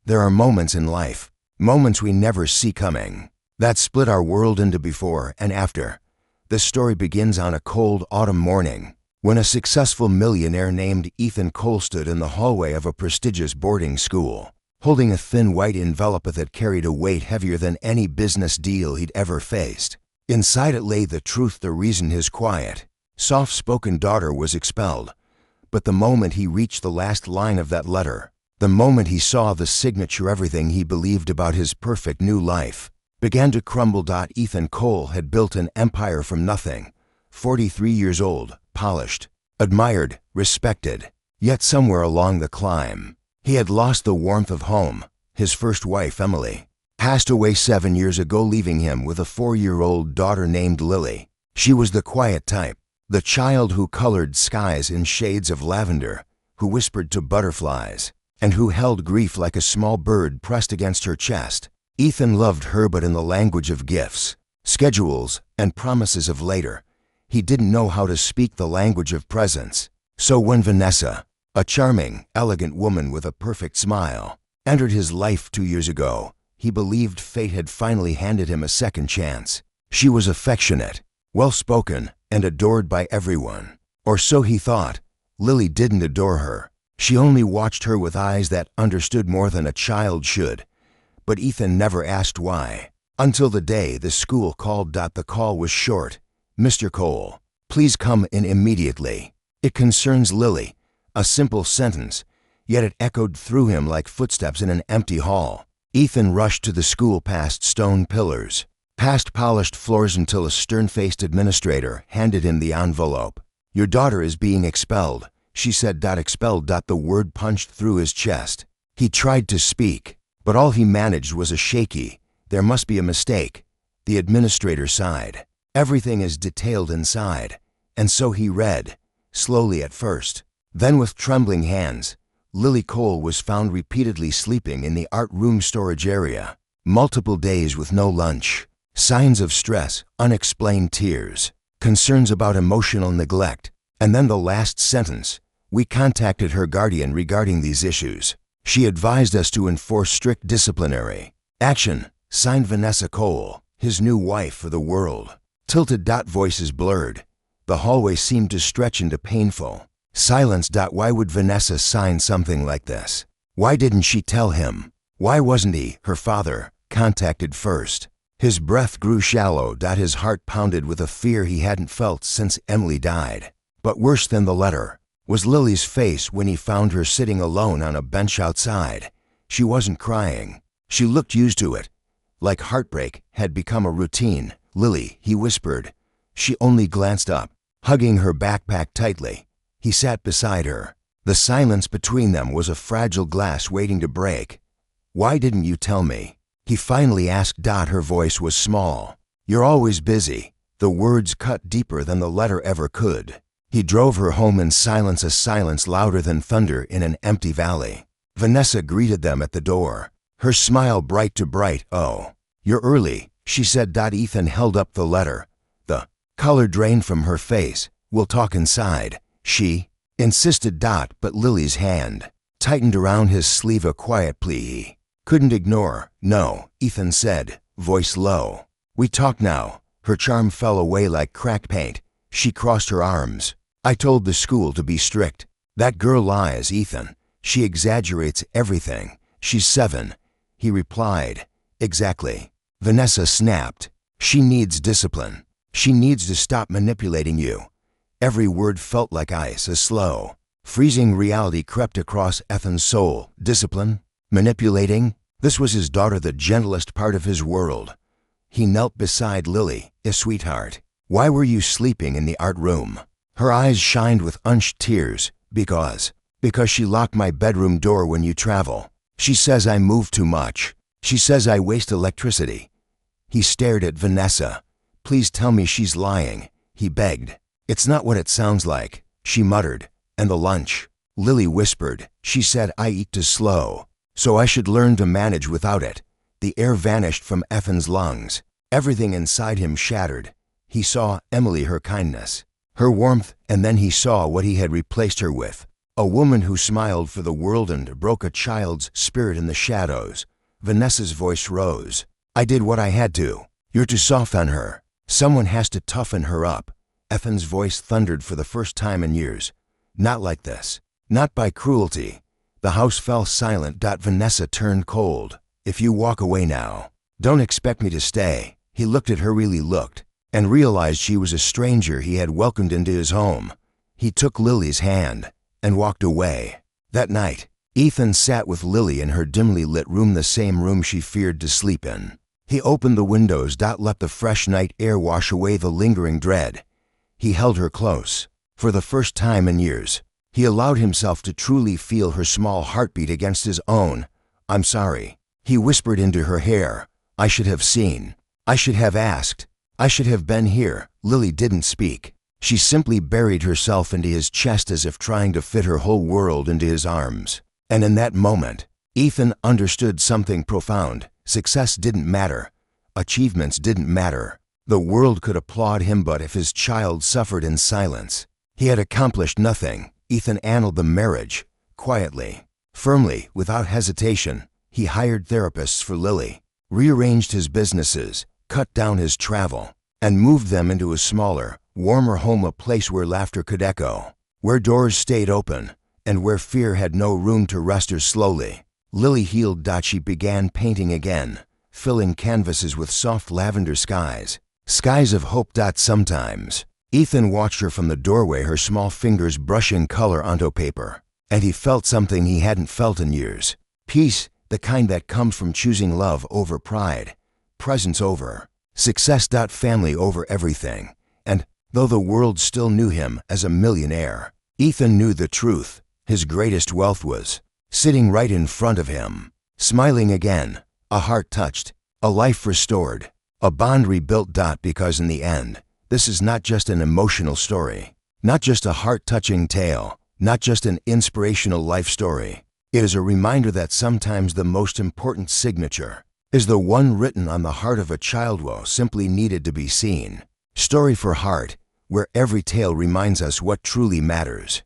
There are moments in life, moments we never see coming, that split our world into before and after. This story begins on a cold autumn morning, when a successful millionaire named Ethan Cole stood in the hallway of a prestigious boarding school, holding a thin white envelope that carried a weight heavier than any business deal he'd ever faced. Inside it lay the truth, the reason his quiet, soft-spoken daughter was expelled. But the moment he reached the last line of that letter, the moment he saw the signature, everything he believed about his perfect new life began to crumble. Ethan Cole had built an empire from nothing, 43 years old, polished, admired, respected. Yet somewhere along the climb, he had lost the warmth of home. His first wife, Emily, passed away 7 years ago, leaving him with a 4-year-old daughter named Lily. She was the quiet type, the child who colored skies in shades of lavender, who whispered to butterflies, and who held grief like a small bird pressed against her chest. Ethan loved her, but in the language of gifts, schedules, and promises of later. He didn't know how to speak the language of presence. So when Vanessa, a charming, elegant woman with a perfect smile, entered his life 2 years ago, he believed fate had finally handed him a second chance. She was affectionate, well-spoken, and adored by everyone. Or so he thought. Lily didn't adore her. She only watched her with eyes that understood more than a child should. But Ethan never asked why, until the day the school called. The call was short. "Mr. Cole, please come in immediately. It concerns Lily." A simple sentence, yet it echoed through him like footsteps in an empty hall. Ethan rushed to the school, past stone pillars, past polished floors, until a stern-faced administrator handed him the envelope. "Your daughter is being expelled," she said. Expelled. The word punched through his chest. He tried to speak, but all he managed was a shaky, "There must be a mistake." The administrator sighed. "Everything is detailed inside." And so he read, slowly at first, then with trembling hands. Lily Cole was found repeatedly sleeping in the art room storage area. Multiple days with no lunch. Signs of stress, unexplained tears, concerns about emotional neglect. And then the last sentence, "We contacted her guardian regarding these issues. She advised us to enforce strict disciplinary action." Signed Vanessa Cole, his new wife for the world. Tilted. Voices blurred. The hallway seemed to stretch into painful silence. Why would Vanessa sign something like this? Why didn't she tell him? Why wasn't he, her father, contacted first? His breath grew shallow. His heart pounded with a fear he hadn't felt since Emily died. But worse than the letter was Lily's face when he found her sitting alone on a bench outside. She wasn't crying. She looked used to it, like heartbreak had become a routine. "Lily," he whispered. She only glanced up, hugging her backpack tightly. He sat beside her. The silence between them was a fragile glass waiting to break. "Why didn't you tell me?" he finally asked. Her voice was small. "You're always busy." The words cut deeper than the letter ever could. He drove her home in silence, a silence louder than thunder in an empty valley. Vanessa greeted them at the door, her smile bright to bright. "Oh, you're early," she said. Ethan held up the letter. The color drained from her face. "We'll talk inside," she insisted. But Lily's hand tightened around his sleeve, a quiet plea he couldn't ignore. "No," Ethan said, voice low. "We talk now." Her charm fell away like cracked paint. She crossed her arms. "I told the school to be strict." "That girl lies, Ethan. She exaggerates everything. She's 7. He replied. "Exactly." Vanessa snapped. "She needs discipline. She needs to stop manipulating you." Every word felt like ice. A slow, freezing reality crept across Ethan's soul. Discipline? Manipulating? This was his daughter, the gentlest part of his world. He knelt beside Lily. "Sweetheart, why were you sleeping in the art room?" Her eyes shined with unshed tears. Because she locked my bedroom door when you travel. She says I move too much. She says I waste electricity." He stared at Vanessa. "Please tell me she's lying," he begged. "It's not what it sounds like," she muttered. "And the lunch?" Lily whispered. She said I eat too slow, so I should learn to manage without it. The air vanished from Ethan's lungs. Everything inside him shattered. He saw Emily, her kindness, her warmth, and then he saw what he had replaced her with. A woman who smiled for the world and broke a child's spirit in the shadows. Vanessa's voice rose. I did what I had to. You're too soft on her. Someone has to toughen her up. Ethan's voice thundered for the first time in years. Not like this. Not by cruelty. The house fell silent. Vanessa turned cold. If you walk away now, don't expect me to stay. He looked at her, really looked, and realized she was a stranger he had welcomed into his home. He took Lily's hand and walked away. That night, Ethan sat with Lily in her dimly lit room, the same room she feared to sleep in. He opened the windows. Let the fresh night air wash away the lingering dread. He held her close. For the first time in years, he allowed himself to truly feel her small heartbeat against his own. I'm sorry, he whispered into her hair. I should have seen. I should have asked. I should have been here. Lily didn't speak. She simply buried herself into his chest as if trying to fit her whole world into his arms. And in that moment, Ethan understood something profound. Success didn't matter. Achievements didn't matter. The world could applaud him, but if his child suffered in silence, he had accomplished nothing. Ethan annulled the marriage. Quietly, firmly, without hesitation, he hired therapists for Lily, rearranged his businesses, cut down his travel, and moved them into a smaller, warmer home, a place where laughter could echo, where doors stayed open, and where fear had no room to rest her. Slowly, Lily healed. She began painting again, filling canvases with soft lavender skies of hope. Sometimes, Ethan watched her from the doorway, her small fingers brushing color onto paper, and he felt something he hadn't felt in years. Peace, the kind that comes from choosing love over pride, presence over success. Family over everything. And though the world still knew him as a millionaire, Ethan knew the truth. His greatest wealth was sitting right in front of him, smiling again, a heart touched, a life restored, a bond rebuilt. Because in the end, this is not just an emotional story, not just a heart-touching tale, not just an inspirational life story. It is a reminder that sometimes the most important signature is the one written on the heart of a child who simply needed to be seen. Story for Heart, where every tale reminds us what truly matters.